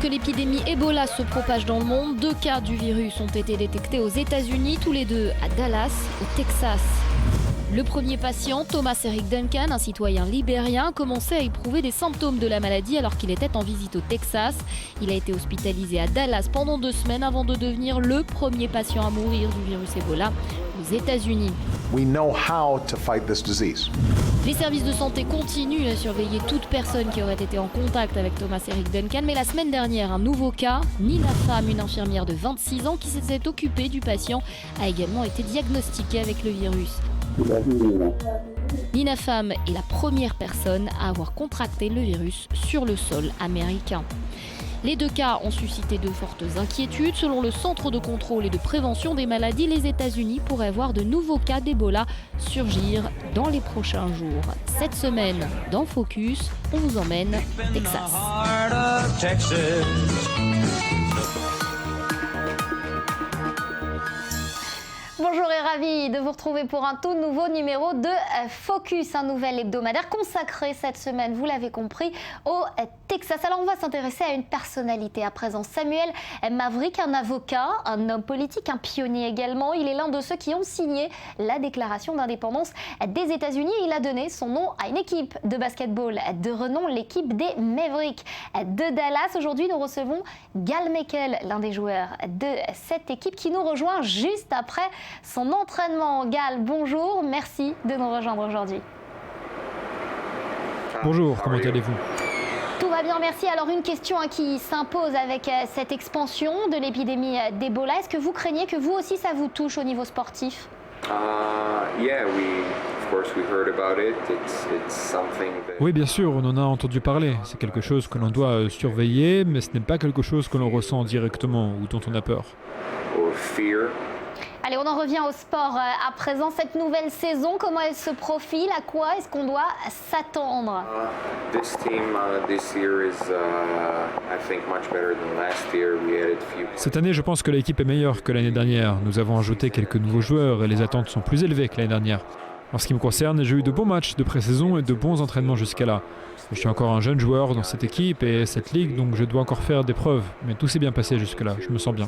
que l'épidémie Ebola se propage dans le monde, 2 cas du virus ont été détectés aux États-Unis, tous les deux à Dallas, au Texas. Le premier patient, Thomas Eric Duncan, un citoyen libérien, commençait à éprouver des symptômes de la maladie alors qu'il était en visite au Texas. Il a été hospitalisé à Dallas pendant 2 semaines avant de devenir le premier patient à mourir du virus Ebola aux États-Unis. We know how to fight this disease. Les services de santé continuent à surveiller toute personne qui aurait été en contact avec Thomas Eric Duncan, mais la semaine dernière, un nouveau cas, Nina Pham, une infirmière de 26 ans qui s'était occupée du patient, a également été diagnostiquée avec le virus. Nina Pham est la première personne à avoir contracté le virus sur le sol américain. Les 2 cas ont suscité de fortes inquiétudes. Selon le Centre de contrôle et de prévention des maladies, les États-Unis pourraient voir de nouveaux cas d'Ebola surgir dans les prochains jours. Cette semaine, dans Focus, on vous emmène au Texas. Bonjour et ravi de vous retrouver pour un tout nouveau numéro de Focus, un nouvel hebdomadaire consacré cette semaine, vous l'avez compris, au Texas. Alors on va s'intéresser à une personnalité à présent, Samuel Maverick, un avocat, un homme politique, un pionnier également. Il est l'un de ceux qui ont signé la déclaration d'indépendance des États-Unis. Il a donné son nom à une équipe de basketball de renom, l'équipe des Mavericks de Dallas. Aujourd'hui, nous recevons Gal Mekel, l'un des joueurs de cette équipe qui nous rejoint juste après son entraînement. Gal, bonjour, merci de nous rejoindre aujourd'hui. Bonjour, comment allez-vous ? Tout va bien, merci. Alors une question qui s'impose avec cette expansion de l'épidémie d'Ebola. Est-ce que vous craignez que vous aussi ça vous touche au niveau sportif ? Oui, bien sûr, on en a entendu parler. C'est quelque chose que l'on doit surveiller, mais ce n'est pas quelque chose que l'on ressent directement ou dont on a peur. Allez, on en revient au sport à présent. Cette nouvelle saison, comment elle se profile ? À quoi est-ce qu'on doit s'attendre ? Cette année, je pense que l'équipe est meilleure que l'année dernière. Nous avons ajouté quelques nouveaux joueurs et les attentes sont plus élevées que l'année dernière. En ce qui me concerne, j'ai eu de bons matchs de pré-saison et de bons entraînements jusqu'à là. Je suis encore un jeune joueur dans cette équipe et cette ligue, donc je dois encore faire des preuves. Mais tout s'est bien passé jusque-là, je me sens bien.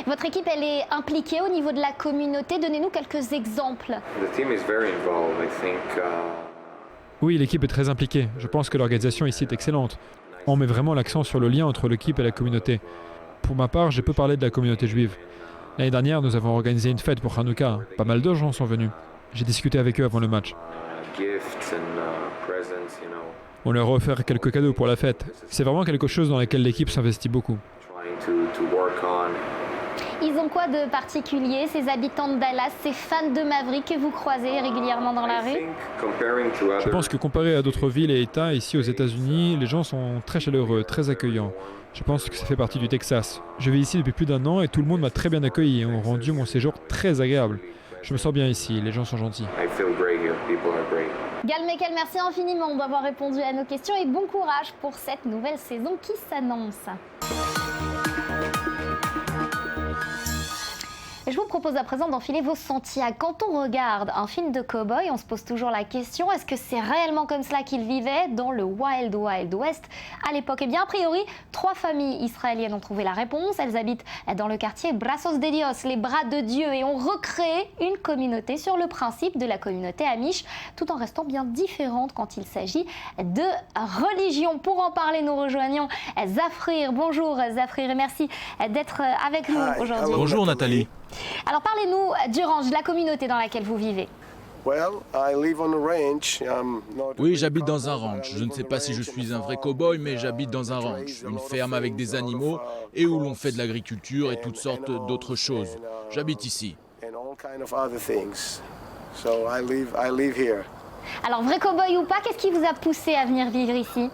Votre équipe, elle est impliquée au niveau de la communauté. Donnez-nous quelques exemples. Oui, l'équipe est très impliquée. Je pense que l'organisation ici est excellente. On met vraiment l'accent sur le lien entre l'équipe et la communauté. Pour ma part, je peux parler de la communauté juive. L'année dernière, nous avons organisé une fête pour Hanouka. Pas mal de gens sont venus. J'ai discuté avec eux avant le match. On leur a offert quelques cadeaux pour la fête. C'est vraiment quelque chose dans lequel l'équipe s'investit beaucoup. Ils ont quoi de particulier, ces habitants de Dallas, ces fans de Maverick que vous croisez régulièrement dans la rue ? Je pense que comparé à d'autres villes et États ici aux États-Unis, les gens sont très chaleureux, très accueillants. Je pense que ça fait partie du Texas. Je vis ici depuis plus d'1 an et tout le monde m'a très bien accueilli et ont rendu mon séjour très agréable. Je me sens bien ici, les gens sont gentils. Gal Mekel, merci infiniment d'avoir répondu à nos questions et bon courage pour cette nouvelle saison qui s'annonce. Je vous propose à présent d'enfiler vos Santiago. Quand on regarde un film de cow-boy, on se pose toujours la question, est-ce que c'est réellement comme cela qu'ils vivaient dans le Wild Wild West à l'époque ? Eh bien, a priori, 3 familles israéliennes ont trouvé la réponse. Elles habitent dans le quartier Brazos de Dios, les bras de Dieu, et ont recréé une communauté sur le principe de la communauté amish, tout en restant bien différente quand il s'agit de religion. Pour en parler, nous rejoignons Zafrir. Bonjour Zafrir et merci d'être avec nous aujourd'hui. Bonjour Nathalie. Alors parlez-nous du ranch, de la communauté dans laquelle vous vivez. Oui, j'habite dans un ranch. Je ne sais pas si je suis un vrai cow-boy, mais j'habite dans un ranch, une ferme avec des animaux et où l'on fait de l'agriculture et toutes sortes d'autres choses. J'habite ici. Alors vrai cow-boy ou pas, qu'est-ce qui vous a poussé à venir vivre ici?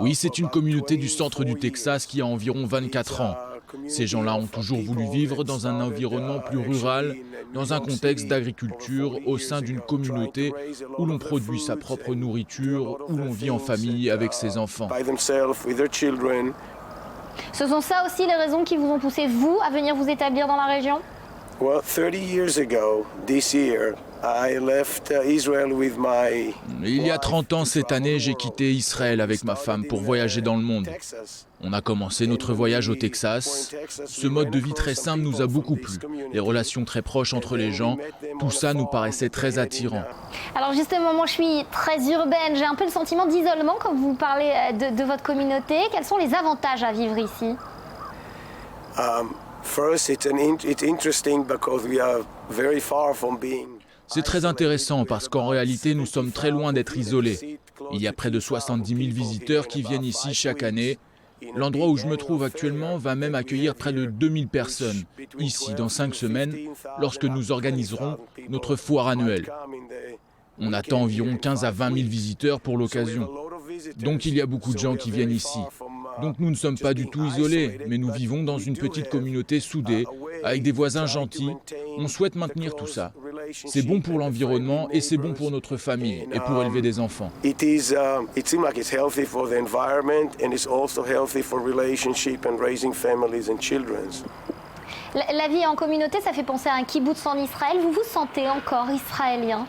Oui, c'est une communauté du centre du Texas qui a environ 24 ans. Ces gens-là ont toujours voulu vivre dans un environnement plus rural, dans un contexte d'agriculture, au sein d'une communauté où l'on produit sa propre nourriture, où l'on vit en famille avec ses enfants. Ce sont ça aussi les raisons qui vous ont poussé, vous, à venir vous établir dans la région? Il y a 30 ans cette année, j'ai quitté Israël avec ma femme pour voyager dans le monde. On a commencé notre voyage au Texas. Ce mode de vie très simple nous a beaucoup plu. Les relations très proches entre les gens, tout ça nous paraissait très attirant. Alors justement, moi je suis très urbaine, j'ai un peu le sentiment d'isolement quand vous parlez de votre communauté. Quels sont les avantages à vivre ici? C'est très intéressant parce qu'en réalité, nous sommes très loin d'être isolés. Il y a près de 70 000 visiteurs qui viennent ici chaque année. L'endroit où je me trouve actuellement va même accueillir près de 2000 personnes, ici dans 5 semaines, lorsque nous organiserons notre foire annuelle. On attend environ 15 à 20 000 visiteurs pour l'occasion. Donc il y a beaucoup de gens qui viennent ici. Donc nous ne sommes pas du tout isolés, mais nous vivons dans une petite communauté soudée, avec des voisins gentils. On souhaite maintenir tout ça. C'est bon pour l'environnement et c'est bon pour notre famille et pour élever des enfants. La vie en communauté, ça fait penser à un kibboutz en Israël. Vous vous sentez encore israélien?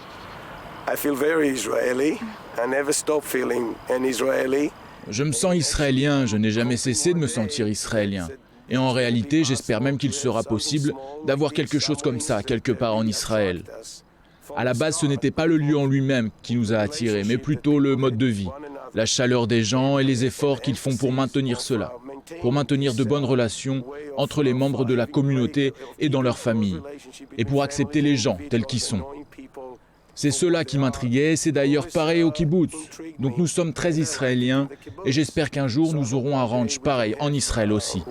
Je me sens israélien, je n'ai jamais cessé de me sentir israélien. Et en réalité, j'espère même qu'il sera possible d'avoir quelque chose comme ça, quelque part en Israël. À la base, ce n'était pas le lieu en lui-même qui nous a attirés, mais plutôt le mode de vie, la chaleur des gens et les efforts qu'ils font pour maintenir cela, pour maintenir de bonnes relations entre les membres de la communauté et dans leur famille, et pour accepter les gens tels qu'ils sont. C'est cela qui m'intriguait, c'est d'ailleurs pareil au kibboutz. Donc nous sommes très israéliens et j'espère qu'un jour nous aurons un ranch pareil en Israël aussi.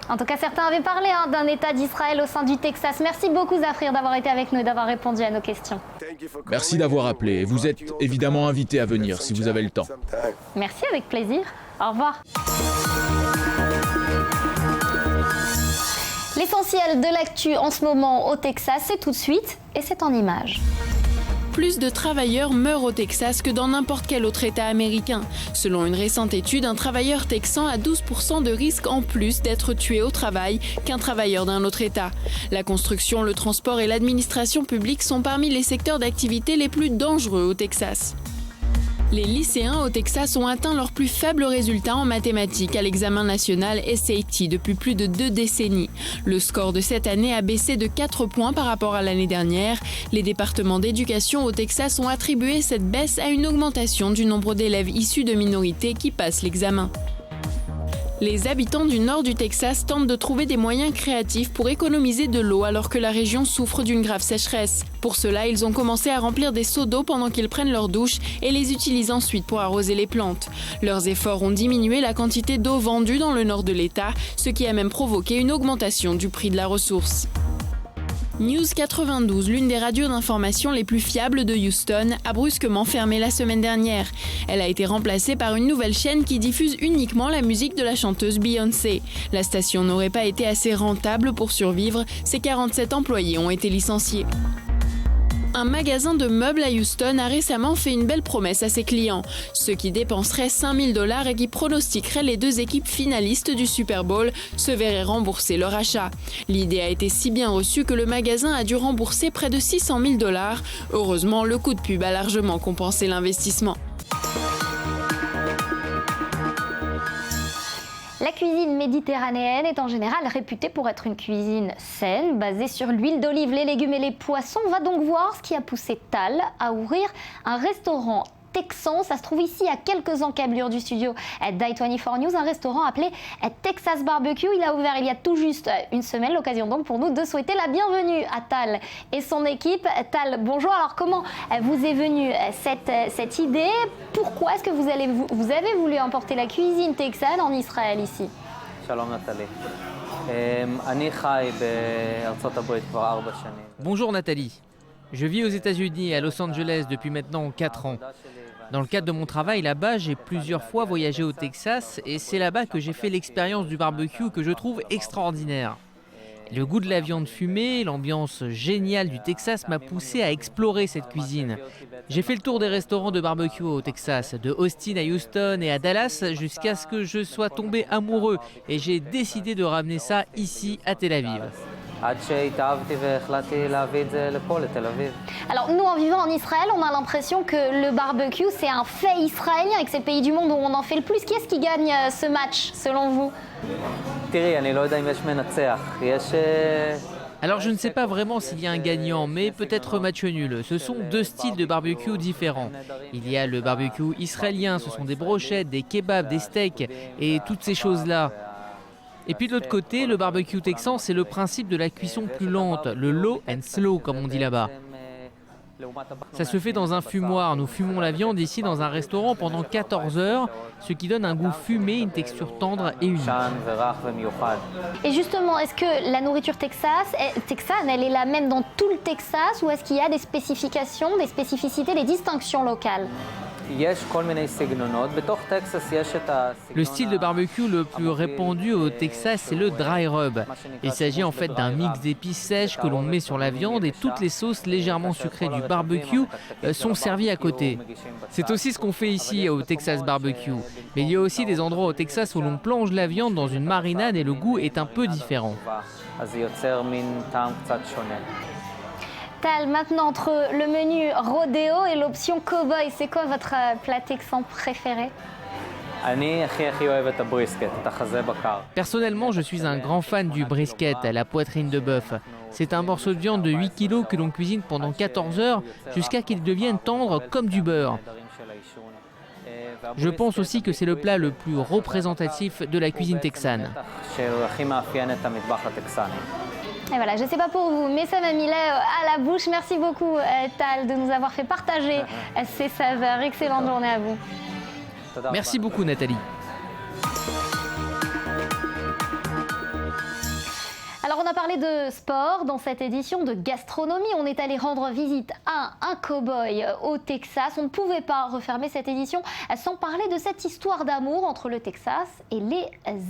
En tout cas, certains avaient parlé d'un État d'Israël au sein du Texas. Merci beaucoup Zafrir d'avoir été avec nous et d'avoir répondu à nos questions. Merci d'avoir appelé. Vous êtes évidemment invité à venir si vous avez le temps. Merci, avec plaisir. Au revoir. L'essentiel de l'actu en ce moment au Texas, c'est tout de suite et c'est en images. Plus de travailleurs meurent au Texas que dans n'importe quel autre État américain. Selon une récente étude, un travailleur texan a 12% de risque en plus d'être tué au travail qu'un travailleur d'un autre État. La construction, le transport et l'administration publique sont parmi les secteurs d'activité les plus dangereux au Texas. Les lycéens au Texas ont atteint leurs plus faibles résultats en mathématiques à l'examen national SAT depuis plus de 2 décennies. Le score de cette année a baissé de 4 points par rapport à l'année dernière. Les départements d'éducation au Texas ont attribué cette baisse à une augmentation du nombre d'élèves issus de minorités qui passent l'examen. Les habitants du nord du Texas tentent de trouver des moyens créatifs pour économiser de l'eau alors que la région souffre d'une grave sécheresse. Pour cela, ils ont commencé à remplir des seaux d'eau pendant qu'ils prennent leur douche et les utilisent ensuite pour arroser les plantes. Leurs efforts ont diminué la quantité d'eau vendue dans le nord de l'État, ce qui a même provoqué une augmentation du prix de la ressource. News 92, l'une des radios d'information les plus fiables de Houston, a brusquement fermé la semaine dernière. Elle a été remplacée par une nouvelle chaîne qui diffuse uniquement la musique de la chanteuse Beyoncé. La station n'aurait pas été assez rentable pour survivre, ses 47 employés ont été licenciés. Un magasin de meubles à Houston a récemment fait une belle promesse à ses clients. Ceux qui dépenseraient $5 000 et qui pronostiqueraient les 2 équipes finalistes du Super Bowl se verraient rembourser leur achat. L'idée a été si bien reçue que le magasin a dû rembourser près de $600 000. Heureusement, le coût de pub a largement compensé l'investissement. La cuisine méditerranéenne est en général réputée pour être une cuisine saine, basée sur l'huile d'olive, les légumes et les poissons. On va donc voir ce qui a poussé Tal à ouvrir un restaurant texan. Ça se trouve ici à quelques encablures du studio d'i24 News, un restaurant appelé Texas Barbecue. Il a ouvert il y a tout juste une semaine, l'occasion donc pour nous de souhaiter la bienvenue à Tal et son équipe. Tal, bonjour. Alors comment vous est venue cette idée? Pourquoi est-ce que vous avez voulu emporter la cuisine texane en Israël ici? Shalom Nathalie. אני חי בארצות הברית כבר 4 שנים. Bonjour Nathalie. Je vis aux États-Unis et à Los Angeles depuis maintenant 4 ans. Dans le cadre de mon travail là-bas, j'ai plusieurs fois voyagé au Texas et c'est là-bas que j'ai fait l'expérience du barbecue que je trouve extraordinaire. Le goût de la viande fumée, l'ambiance géniale du Texas m'a poussé à explorer cette cuisine. J'ai fait le tour des restaurants de barbecue au Texas, de Austin à Houston et à Dallas, jusqu'à ce que je sois tombé amoureux et j'ai décidé de ramener ça ici à Tel Aviv. Alors nous, en vivant en Israël, on a l'impression que le barbecue, c'est un fait israélien et que c'est le pays du monde où on en fait le plus. Qui est-ce qui gagne ce match, selon vous? Alors je ne sais pas vraiment s'il y a un gagnant, mais peut-être match nul. Ce sont deux styles de barbecue différents. Il y a le barbecue israélien, ce sont des brochettes, des kebabs, des steaks et toutes ces choses-là. Et puis de l'autre côté, le barbecue texan, c'est le principe de la cuisson plus lente, le low and slow comme on dit là-bas. Ça se fait dans un fumoir. Nous fumons la viande ici dans un restaurant pendant 14 heures, ce qui donne un goût fumé, une texture tendre et unique. Et justement, est-ce que la nourriture texane, elle est la même dans tout le Texas ou est-ce qu'il y a des spécifications, des spécificités, des distinctions locales? Le style de barbecue le plus répandu au Texas, c'est le dry rub. Il s'agit en fait d'un mix d'épices sèches que l'on met sur la viande et toutes les sauces légèrement sucrées du barbecue sont servies à côté. C'est aussi ce qu'on fait ici au Texas Barbecue. Mais il y a aussi des endroits au Texas où l'on plonge la viande dans une marinade et le goût est un peu différent. Tal, maintenant entre le menu rodéo et l'option cowboy, c'est quoi votre plat texan préféré? Personnellement, je suis un grand fan du brisket, la poitrine de bœuf. C'est un morceau de viande de 8 kg que l'on cuisine pendant 14 heures jusqu'à qu'il devienne tendre comme du beurre. Je pense aussi que c'est le plat le plus représentatif de la cuisine texane. Et voilà, je ne sais pas pour vous, mais ça m'a mis là à la bouche. Merci beaucoup, Tal, de nous avoir fait partager ces saveurs. Excellente journée à vous. Merci beaucoup, Nathalie. Alors on a parlé de sport dans cette édition, de gastronomie. On est allé rendre visite à un cow-boy au Texas. On ne pouvait pas refermer cette édition sans parler de cette histoire d'amour entre le Texas et les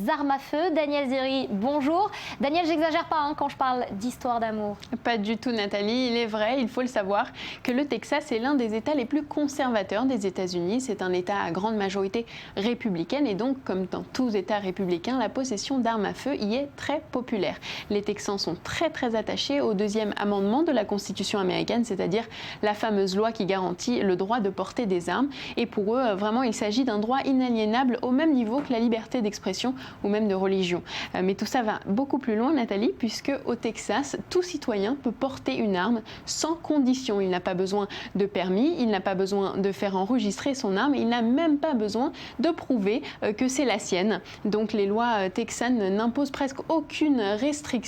armes à feu. Daniel Zeri, bonjour. Daniel, j'exagère pas quand je parle d'histoire d'amour. Pas du tout, Nathalie. Il est vrai, il faut le savoir, que le Texas est l'un des États les plus conservateurs des États-Unis. C'est un État à grande majorité républicaine et donc, comme dans tous États républicains, la possession d'armes à feu y est très populaire. Les Texans sont très attachés au deuxième amendement de la Constitution américaine, c'est-à-dire la fameuse loi qui garantit le droit de porter des armes. Et pour eux, vraiment, il s'agit d'un droit inaliénable au même niveau que la liberté d'expression ou même de religion. Mais tout ça va beaucoup plus loin, Nathalie, puisque au Texas, tout citoyen peut porter une arme sans condition. Il n'a pas besoin de permis, il n'a pas besoin de faire enregistrer son arme, il n'a même pas besoin de prouver que c'est la sienne. Donc les lois texanes n'imposent presque aucune restriction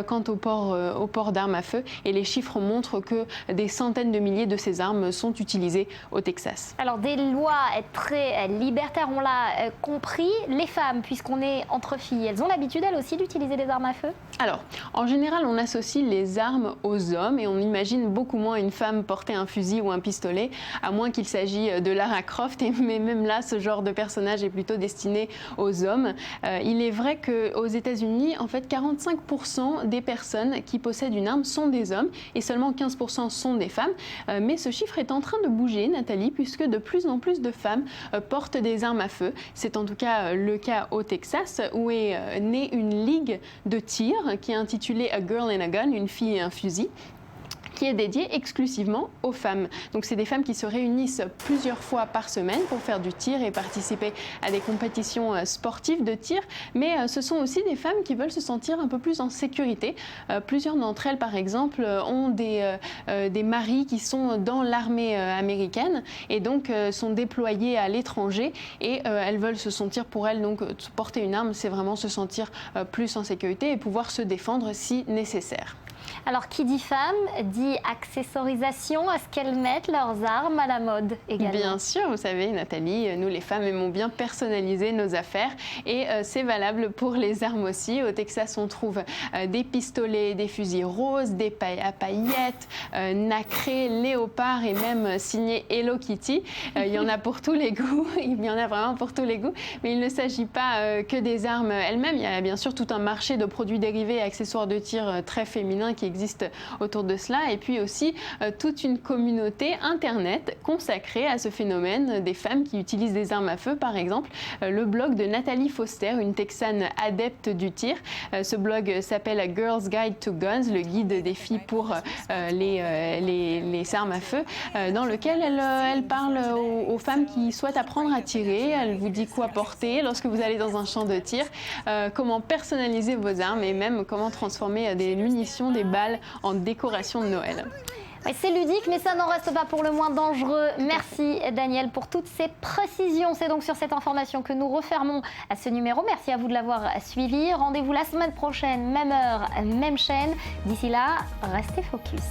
quant au port d'armes à feu et les chiffres montrent que des centaines de milliers de ces armes sont utilisées au Texas. Alors des lois très libertaires, on l'a compris. Les femmes, puisqu'on est entre filles, elles ont l'habitude elles aussi d'utiliser des armes à feu? Alors, en général, on associe les armes aux hommes et on imagine beaucoup moins une femme porter un fusil ou un pistolet, à moins qu'il s'agisse de Lara Croft, mais même là, ce genre de personnage est plutôt destiné aux hommes. Il est vrai qu'aux États-Unis, en fait, 45% des personnes qui possèdent une arme sont des hommes et seulement 15% sont des femmes. Mais ce chiffre est en train de bouger, Nathalie, puisque de plus en plus de femmes portent des armes à feu. C'est en tout cas le cas au Texas, où est née une ligue de tir qui est intitulée A Girl and a Gun, une fille et un fusil, qui est dédiée exclusivement aux femmes. Donc c'est des femmes qui se réunissent plusieurs fois par semaine pour faire du tir et participer à des compétitions sportives de tir, mais ce sont aussi des femmes qui veulent se sentir un peu plus en sécurité. Plusieurs d'entre elles, par exemple, ont des maris qui sont dans l'armée américaine et donc sont déployés à l'étranger et elles veulent se sentir, pour elles, donc porter une arme, c'est vraiment se sentir plus en sécurité et pouvoir se défendre si nécessaire. Alors, qui dit femme, dit accessorisation. Est-ce qu'elles mettent leurs armes à la mode également? Bien sûr, vous savez, Nathalie, nous les femmes aimons bien personnaliser nos affaires et c'est valable pour les armes aussi. Au Texas, on trouve des pistolets, des fusils roses, des pailles à paillettes, nacrés, léopards et même signés Hello Kitty. Il y en a pour tous les goûts, il y en a vraiment pour tous les goûts, mais il ne s'agit pas que des armes elles-mêmes. Il y a bien sûr tout un marché de produits dérivés et accessoires de tir très féminins qui existe autour de cela. Et puis aussi toute une communauté Internet consacrée à ce phénomène des femmes qui utilisent des armes à feu, par exemple. Le blog de Nathalie Foster, une Texane adepte du tir. Ce blog s'appelle Girls Guide to Guns, le guide des filles pour les armes à feu, dans lequel elle parle aux femmes qui souhaitent apprendre à tirer. Elle vous dit quoi porter lorsque vous allez dans un champ de tir, comment personnaliser vos armes et même comment transformer des munitions, des balles en décoration de Noël. Oui, c'est ludique, mais ça n'en reste pas pour le moins dangereux. Merci Daniel pour toutes ces précisions. C'est donc sur cette information que nous refermons à ce numéro. Merci à vous de l'avoir suivi. Rendez-vous la semaine prochaine, même heure, même chaîne. D'ici là, restez focus.